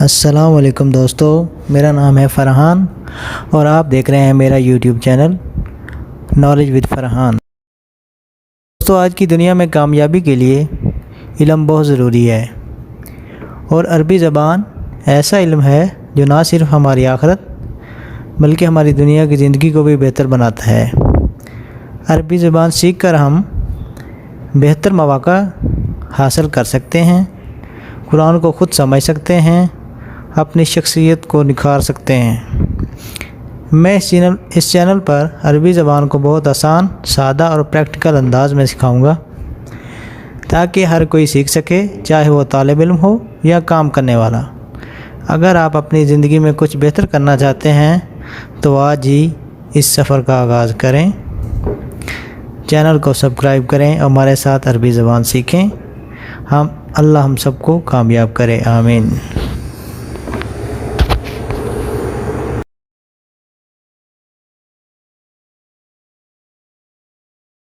السلام علیکم دوستو، میرا نام ہے فرحان اور آپ دیکھ رہے ہیں میرا YouTube channel knowledge with Farhan. دوستو، آج کی دنیا میں کامیابی کے لیے علم بہت ضروری ہے اور عربی زبان ایسا علم ہے جو نہ صرف ہماری آخرت بلکہ ہماری دنیا کی زندگی کو بھی بہتر بناتا ہے۔ عربی زبان سیکھ کر ہم بہتر مواقع حاصل کر سکتے ہیں، قرآن کو خود سمجھ سکتے ہیں، اپنی شخصیت کو نکھار سکتے ہیں۔ میں اس چینل پر عربی زبان کو بہت آسان، سادہ اور پریکٹیکل انداز میں سکھاؤں گا تاکہ ہر کوئی سیکھ سکے، چاہے وہ طالب علم ہو یا کام کرنے والا۔ اگر آپ اپنی زندگی میں کچھ بہتر کرنا چاہتے ہیں تو آج ہی اس سفر کا آغاز کریں۔ چینل کو سبسکرائب کریں اور ہمارے ساتھ عربی زبان سیکھیں۔ اللہ ہم سب کو کامیاب کرے، آمین۔